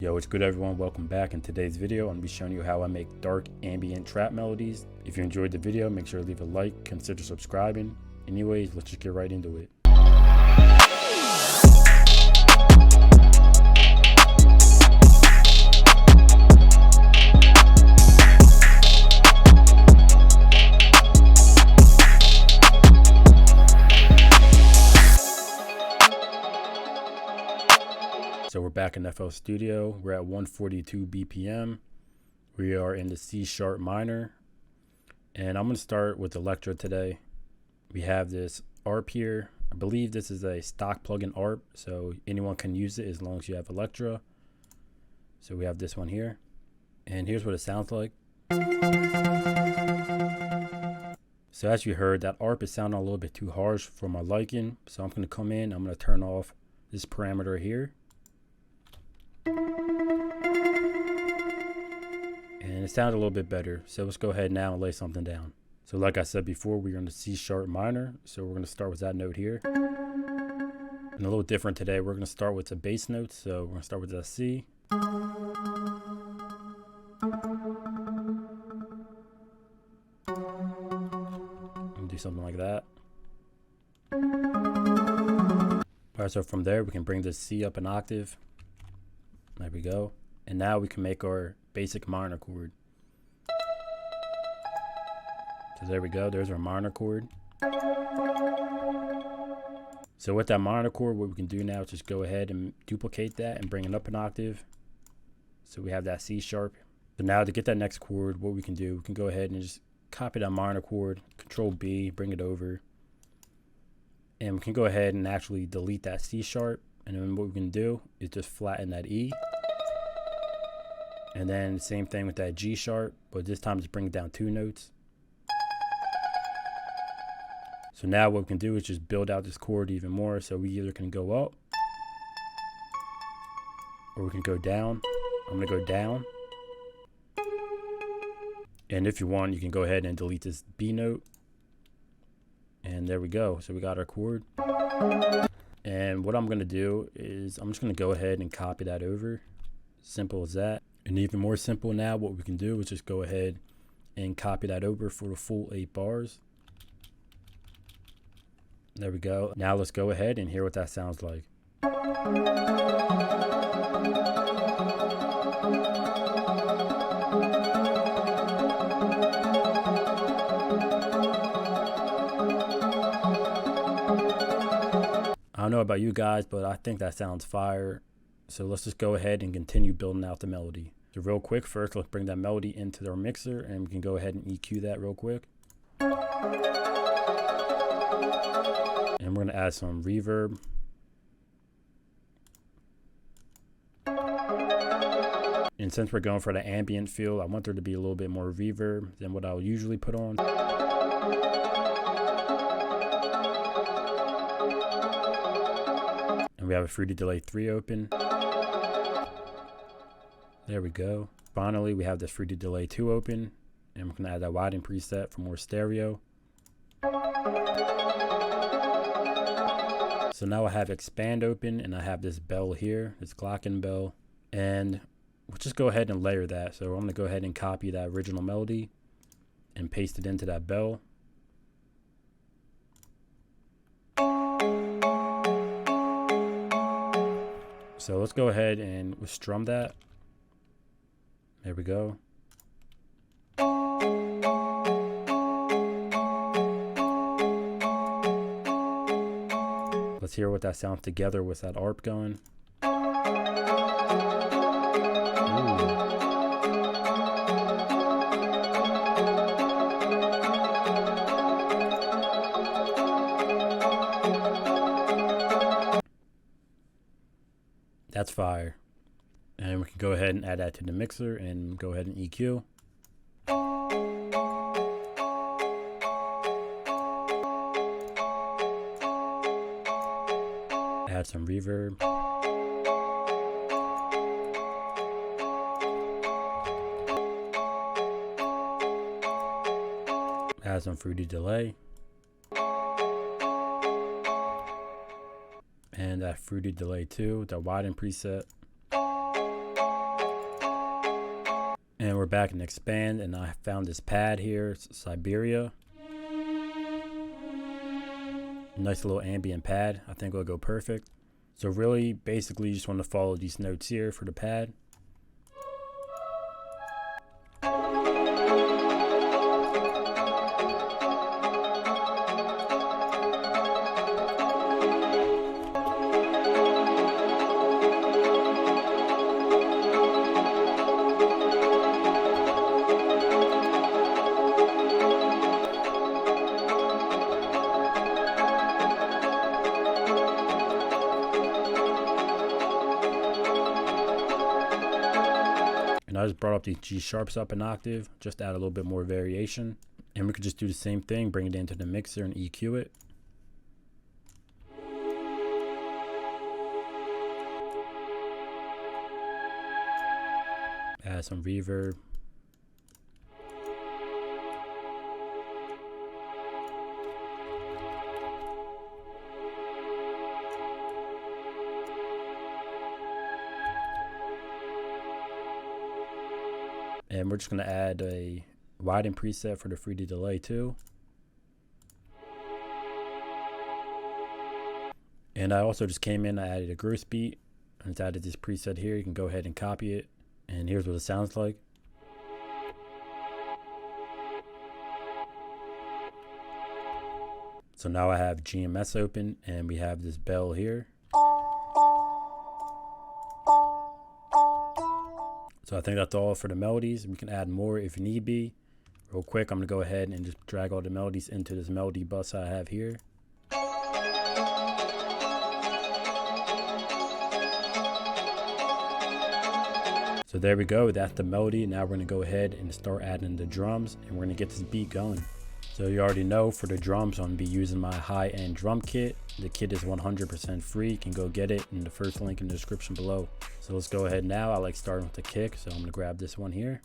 Yo, what's good everyone? Welcome back. In today's video, I'm going to be showing you how I make dark ambient trap melodies. If you enjoyed the video, make sure to leave a like, consider subscribing. Anyways, let's just get right into it. So we're back in FL Studio. We're at 142 BPM. We are in the C sharp minor. And I'm going to start with Electro today. We have this ARP here. I believe this is a stock plugin ARP, so anyone can use it as long as you have Electro. So we have this one here. And here's what it sounds like. So as you heard, that ARP is sounding a little bit too harsh for my liking. So I'm going to come in, I'm going to turn off this parameter here. And it sounded a little bit better. So let's go ahead now and lay something down. So like I said before, we're in the C sharp minor. So we're going to start with that note here. And a little different today. We're going to start with the bass notes. So we're going to start with the C. And do something like that. Alright, so from there we can bring the C up an octave. There we go. And now we can make our basic minor chord. So there we go. There's our minor chord. So with that minor chord, what we can do now is just go ahead and duplicate that and bring it up an octave. So we have that C sharp. So now to get that next chord, what we can do, we can go ahead and just copy that minor chord, Control B, bring it over. And we can go ahead and actually delete that C sharp. And then what we can do is just flatten that E. And then the same thing with that G sharp, but this time just bring it down 2 notes. So now what we can do is just build out this chord even more. So we either can go up or we can go down. I'm going to go down. And if you want, you can go ahead and delete this B note. And there we go. So we got our chord. And what I'm going to do is I'm just going to go ahead and copy that over. Simple as that. And even more simple now, what we can do is just go ahead and copy that over for the full 8 bars. There we go. Now let's go ahead and hear what that sounds like. I don't know about you guys, but I think that sounds fire. So let's just go ahead and continue building out the melody. So real quick, first let's bring that melody into our mixer and we can go ahead and EQ that real quick. And we're going to add some reverb. And since we're going for the ambient feel, I want there to be a little bit more reverb than what I would usually put on. And we have a Fruity Delay 3 open. There we go. Finally, we have this Fruity Delay 2 open. And we're going to add that widen preset for more stereo. So now I have expand open and I have this bell here, this Glocken bell. And we'll just go ahead and layer that. So I'm going to go ahead and copy that original melody and paste it into that bell. So let's go ahead and strum that. There we go. Let's hear what that sounds together with that ARP going. That's fire. And we can go ahead and add that to the mixer and go ahead and EQ. Add some reverb. Add some Fruity Delay. and that Fruity Delay 2, the widen preset. And we're back in Expand, and I found this pad here, it's Siberia. Nice little ambient pad. I think it'll go perfect. So really, basically, you just want to follow these notes here for the pad. And I just brought up these G sharps up an octave, just add a little bit more variation. And we could just do the same thing, bring it into the mixer and EQ it. Add some reverb. And we're just going to add a widen preset for the 3D delay too. And I also just came in, I added a gross beat, and it's added this preset here. You can go ahead and copy it. And here's what it sounds like. So now I have GMS open, and we have this bell here. So I think that's all for the melodies. We can add more if need be. Real quick, I'm gonna go ahead and just drag all the melodies into this melody bus I have here. So there we go, that's the melody. Now we're gonna go ahead and start adding the drums, and we're gonna get this beat going. So you already know for the drums, I'm gonna be using my high-end drum kit. The kit is 100% free. You can go get it in the first link in the description below. So let's go ahead now. I like starting with the kick, so I'm gonna grab this one here.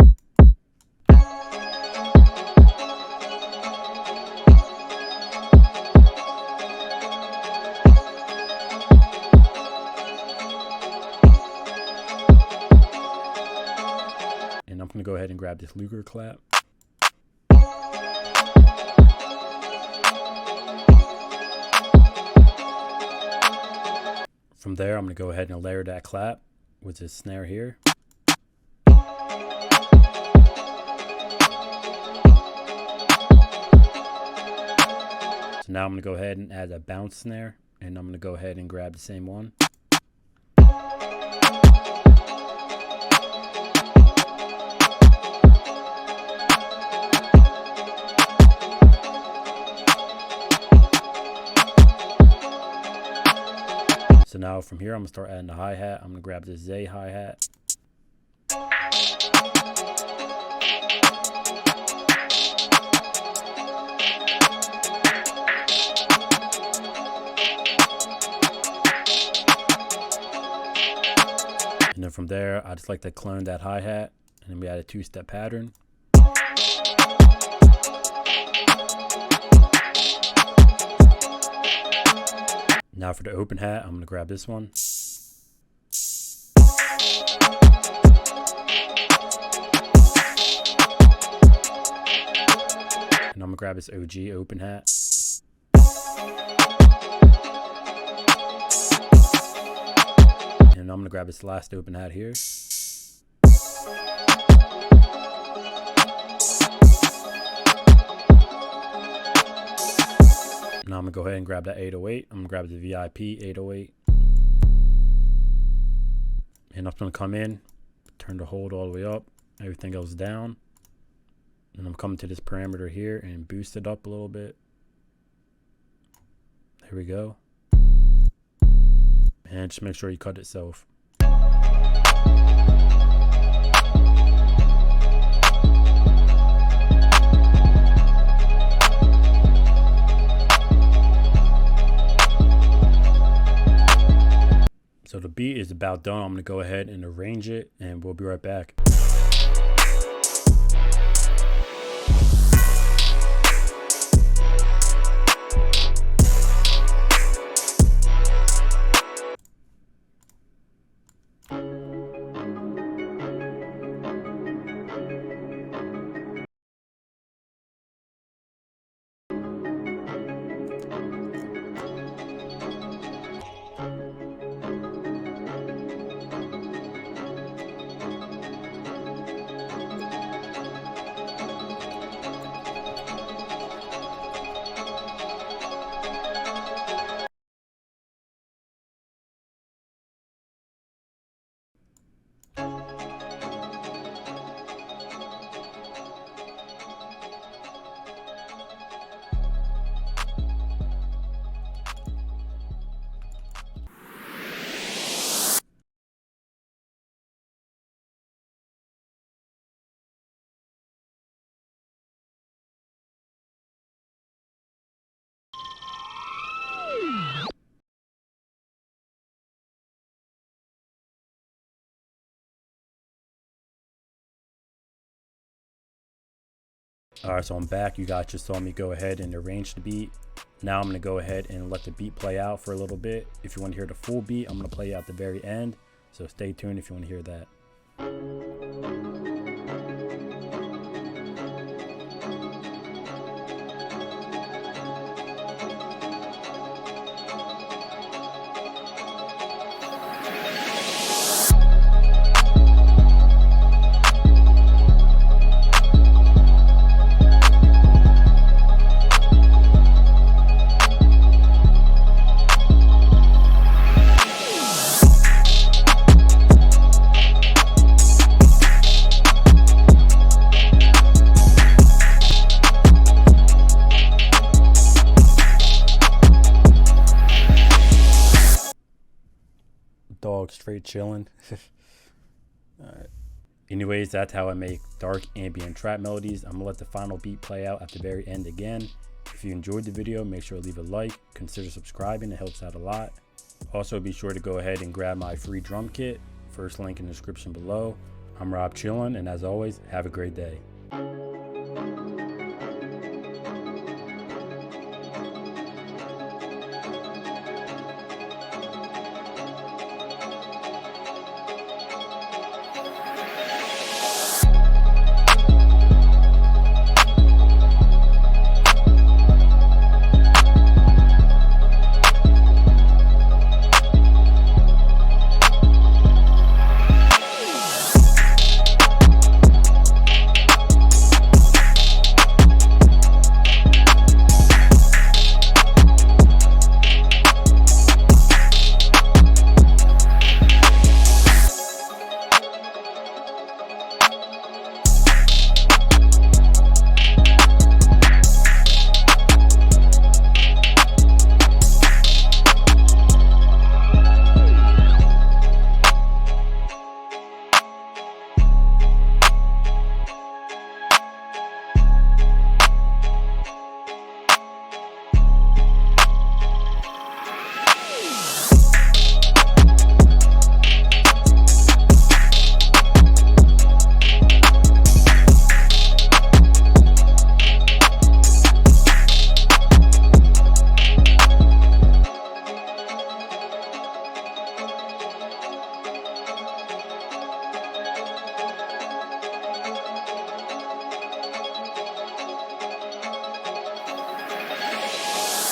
And I'm gonna go ahead and grab this Luger clap. From there, I'm going to go ahead and layer that clap with this snare here. So now I'm going to go ahead and add a bounce snare, and I'm going to go ahead and grab the same one. So now from here, I'm gonna start adding the hi-hat. I'm gonna grab this Z hi-hat. And then from there, I just like to clone that hi-hat, and then we add a two-step pattern. Now for the open hat, I'm going to grab this one. And I'm going to grab this OG open hat. And I'm going to grab this last open hat here. Now I'm going to go ahead and grab that 808. I'm going to grab the VIP 808. And I'm going to come in, turn the hold all the way up, everything goes down. And I'm coming to this parameter here and boost it up a little bit. There we go. And just make sure you cut itself. So the beat is about done. I'm going to go ahead and arrange it, and we'll be right back. Alright, so I'm back. You guys just saw me go ahead and arrange the beat. Now I'm going to go ahead and let the beat play out for a little bit. If you want to hear the full beat, I'm going to play out the very end. So stay tuned if you want to hear that. Dog straight chilling. Alright. Anyways, that's how I make dark ambient trap melodies. I'm gonna let the final beat play out at the very end again. If you enjoyed the video, make sure to leave a like, consider subscribing, it helps out a lot. Also, be sure to go ahead and grab my free drum kit. First link in the description below. I'm Rob Chillin', and as always, have a great day.